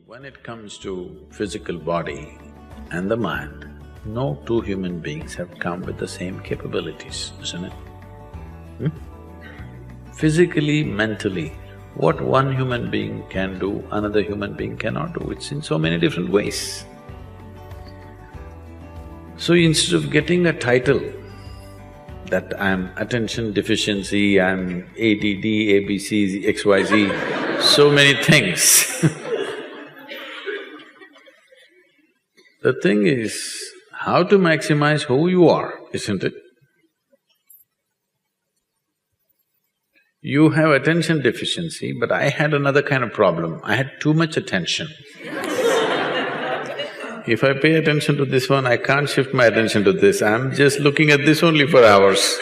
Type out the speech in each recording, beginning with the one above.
When it comes to physical body and the mind, no two human beings have come with the same capabilities, isn't it? Physically, mentally, what one human being can do, another human being cannot do. It's in so many different ways. So instead of getting a title that I'm attention deficiency, I'm ADD, ABC, XYZ, so many things the thing is how to maximize who you are, isn't it? You have attention deficiency, but I had another kind of problem. I had too much attention. If I pay attention to this one, I can't shift my attention to this, I'm just looking at this only for hours.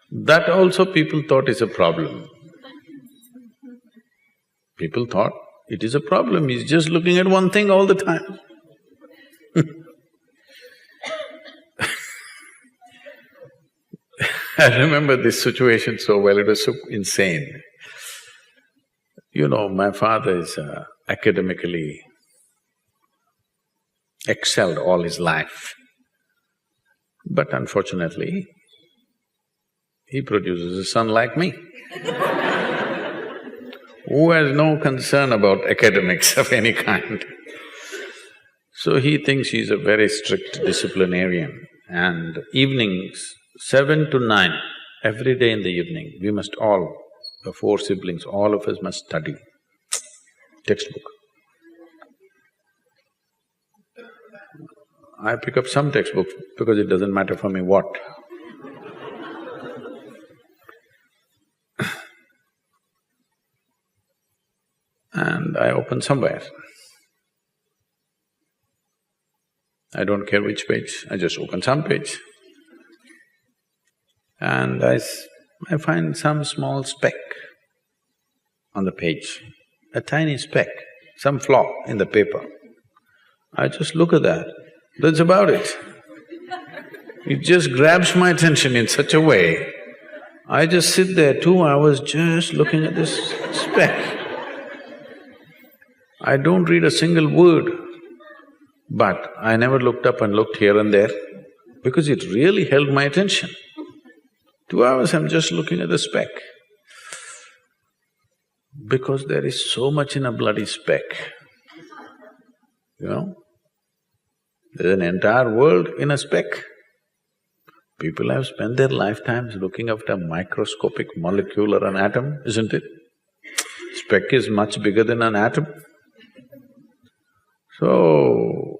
That also people thought is a problem. People thought it is a problem, he's just looking at one thing all the time. I remember this situation so well, it was so insane. You know, my father is academically excelled all his life. But unfortunately, he produces a son like me who has no concern about academics of any kind. So he thinks he's a very strict disciplinarian, and evenings, 7 to 9, every day in the evening, we must all, the 4 siblings, all of us must study textbook. I pick up some textbook because it doesn't matter for me what. And I open somewhere. I don't care which page, I just open some page. And I find some small speck on the page, a tiny speck, some flaw in the paper. I just look at that, that's about it. It just grabs my attention in such a way, I just sit there 2 hours just looking at this speck. I don't read a single word, but I never looked up and looked here and there because it really held my attention. 2 hours I'm just looking at the speck. Because there is so much in a bloody speck, you know? There's an entire world in a speck. People have spent their lifetimes looking after a microscopic molecule or an atom, isn't it? Speck is much bigger than an atom. So,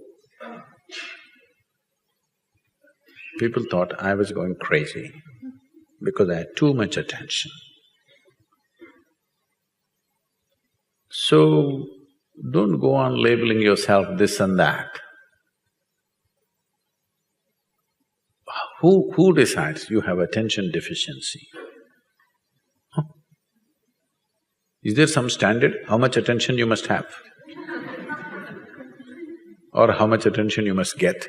people thought I was going crazy because I had too much attention. So, don't go on labeling yourself this and that. Who decides you have attention deficiency? Huh? Is there some standard, how much attention you must have? Or how much attention you must get?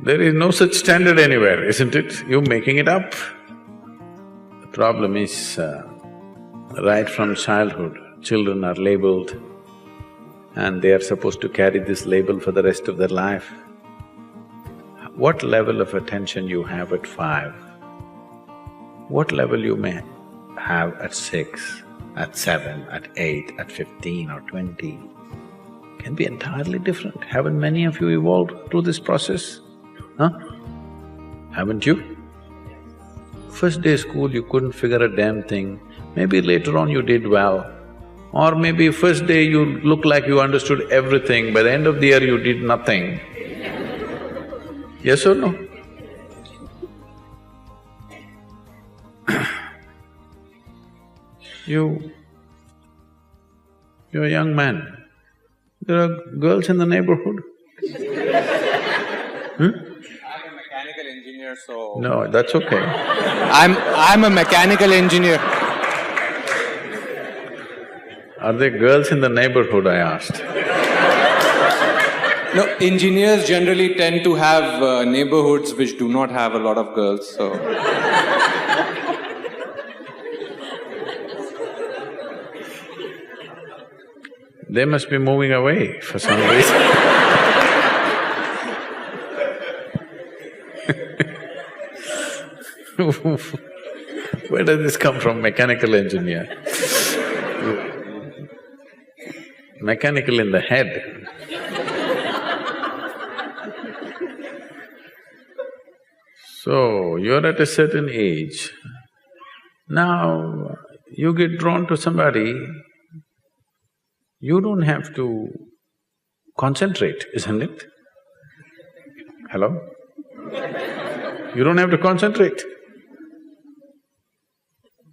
There is no such standard anywhere, isn't it? You're making it up. The problem is, right from childhood, children are labeled and they are supposed to carry this label for the rest of their life. What level of attention you have at 5, what level you may have at 6, at 7, at 8, at 15 or 20 can be entirely different. Haven't many of you evolved through this process? Huh? Haven't you? First day school you couldn't figure a damn thing, maybe later on you did well. Or maybe first day you looked like you understood everything, by the end of the year you did nothing. Yes or no? You're a young man. There are girls in the neighborhood. I'm a mechanical engineer, so… No, that's okay. I'm a mechanical engineer. Are there girls in the neighborhood, I asked. No, engineers generally tend to have neighborhoods which do not have a lot of girls, so… They must be moving away for some reason. Where does this come from, mechanical engineer? Mechanical in the head. So, you're at a certain age. Now, you get drawn to somebody, you don't have to concentrate, isn't it? Hello? You don't have to concentrate.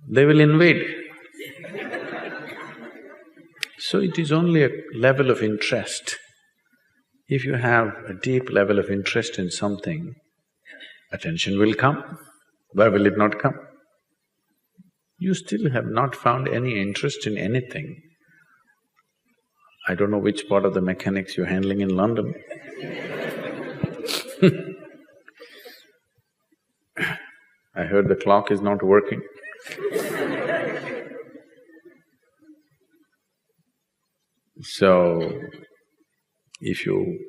They will invade. So it is only a level of interest. If you have a deep level of interest in something, attention will come. Why will it not come? You still have not found any interest in anything. I don't know which part of the mechanics you're handling in London. I heard the clock is not working. So, if you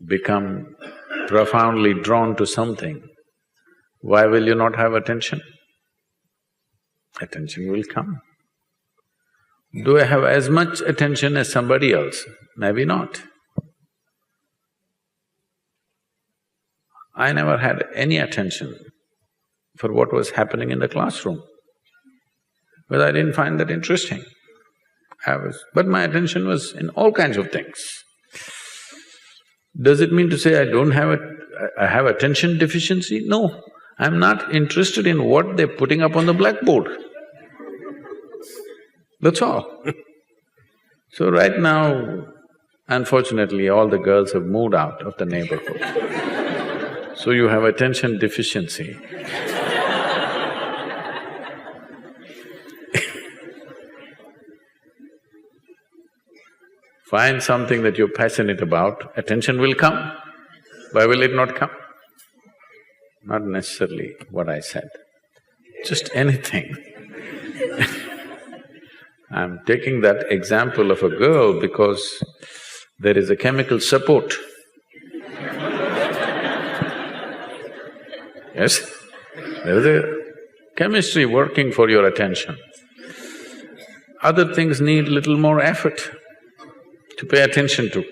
become profoundly drawn to something, why will you not have attention? Attention will come. Do I have as much attention as somebody else? Maybe not. I never had any attention for what was happening in the classroom, but I didn't find that interesting. But my attention was in all kinds of things. Does it mean to say I have attention deficiency? No, I'm not interested in what they're putting up on the blackboard. That's all. So right now, unfortunately, all the girls have moved out of the neighborhood. So you have attention deficiency. Find something that you're passionate about, attention will come. Why will it not come? Not necessarily what I said, just anything. I'm taking that example of a girl because there is a chemical support. Yes? There is a chemistry working for your attention. Other things need little more effort to pay attention to.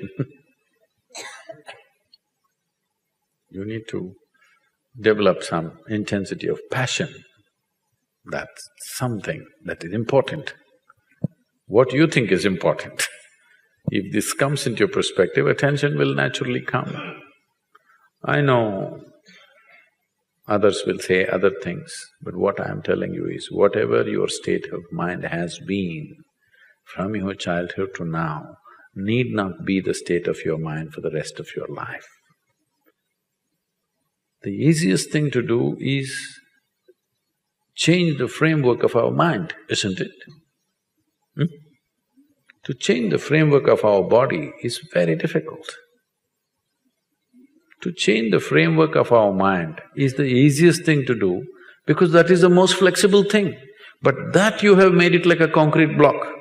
You need to develop some intensity of passion. That's something that is important. What you think is important. If this comes into your perspective, attention will naturally come. I know others will say other things, but what I am telling you is, whatever your state of mind has been from your childhood to now, need not be the state of your mind for the rest of your life. The easiest thing to do is change the framework of our mind, isn't it? To change the framework of our body is very difficult. To change the framework of our mind is the easiest thing to do because that is the most flexible thing. But that you have made it like a concrete block.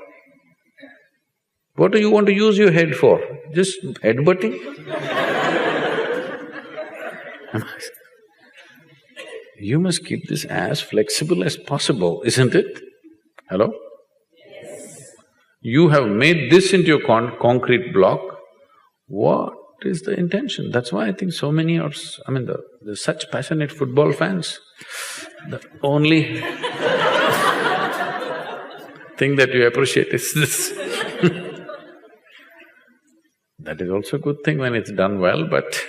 What do you want to use your head for? Just headbutting? You must keep this as flexible as possible, isn't it? Hello? Yes. You have made this into a concrete block. What is the intention? That's why I think so many are… there's such passionate football fans. The only thing that you appreciate is this. That is also a good thing when it's done well, but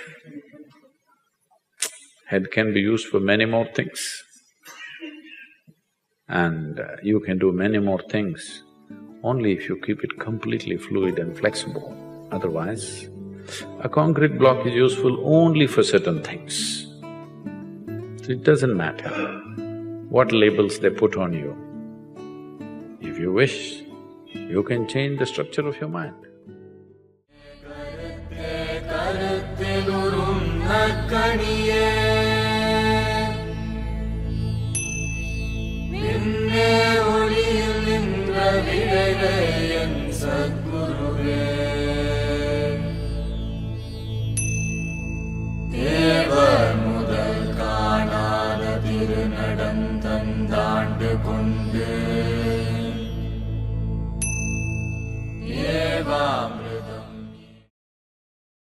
head can be used for many more things. And you can do many more things only if you keep it completely fluid and flexible. Otherwise, a concrete block is useful only for certain things. So it doesn't matter what labels they put on you. If you wish, you can change the structure of your mind. கருத்தே கருத்திலுறும் நற்கணியே